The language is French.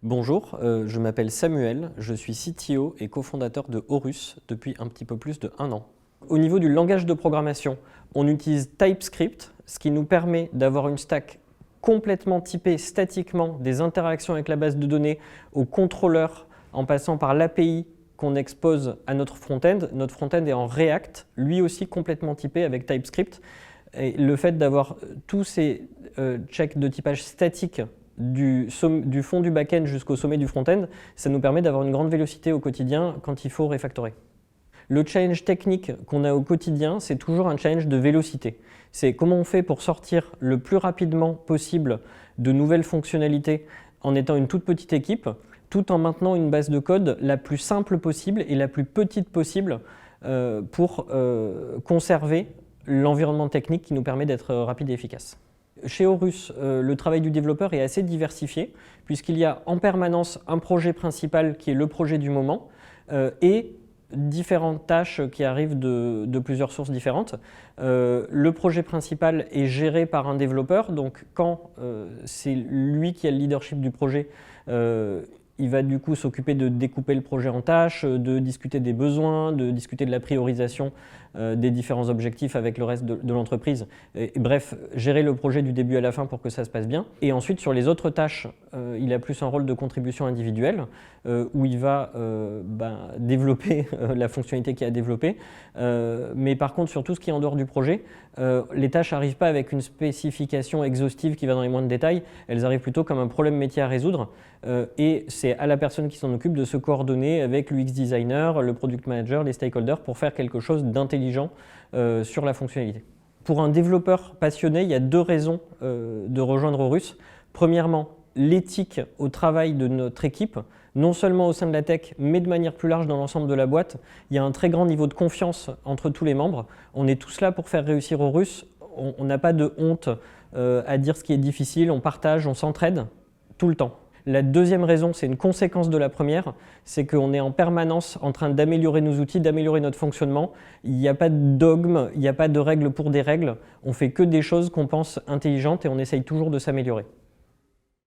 Bonjour, je m'appelle Samuel, je suis CTO et cofondateur de Horus depuis un petit peu plus de 1 an. Au niveau du langage de programmation, on utilise TypeScript, ce qui nous permet d'avoir une stack complètement typée statiquement des interactions avec la base de données au contrôleur en passant par l'API qu'on expose à notre front-end. Notre front-end est en React, lui aussi complètement typé avec TypeScript. Et le fait d'avoir tous ces checks de typage statique du fond du back-end jusqu'au sommet du front-end, ça nous permet d'avoir une grande vélocité au quotidien quand il faut refactorer. Le challenge technique qu'on a au quotidien, c'est toujours un challenge de vélocité. C'est comment on fait pour sortir le plus rapidement possible de nouvelles fonctionnalités en étant une toute petite équipe, tout en maintenant une base de code la plus simple possible et la plus petite possible pour conserver l'environnement technique qui nous permet d'être rapide et efficace. Chez Horus, le travail du développeur est assez diversifié puisqu'il y a en permanence un projet principal qui est le projet du moment et différentes tâches qui arrivent de plusieurs sources différentes. Le projet principal est géré par un développeur, donc quand c'est lui qui a le leadership du projet, il va du coup s'occuper de découper le projet en tâches, de discuter des besoins, de discuter de la priorisation des différents objectifs avec le reste de l'entreprise. Bref, gérer le projet du début à la fin pour que ça se passe bien. Et ensuite, sur les autres tâches, il a plus un rôle de contribution individuelle où il va développer la fonctionnalité qu'il a développée. Mais par contre, sur tout ce qui est en dehors du projet, les tâches n'arrivent pas avec une spécification exhaustive qui va dans les moindres détails. Elles arrivent plutôt comme un problème métier à résoudre. Et c'est à la personne qui s'en occupe de se coordonner avec l'UX designer, le product manager, les stakeholders pour faire quelque chose d'intelligent sur la fonctionnalité. Pour un développeur passionné, il y a 2 raisons de rejoindre Horus. Premièrement, l'éthique au travail de notre équipe, non seulement au sein de la tech, mais de manière plus large dans l'ensemble de la boîte. Il y a un très grand niveau de confiance entre tous les membres. On est tous là pour faire réussir Horus. On n'a pas de honte à dire ce qui est difficile, on partage, on s'entraide tout le temps. La deuxième raison, c'est une conséquence de la première, c'est qu'on est en permanence en train d'améliorer nos outils, d'améliorer notre fonctionnement. Il n'y a pas de dogme, il n'y a pas de règles pour des règles. On fait que des choses qu'on pense intelligentes et on essaye toujours de s'améliorer.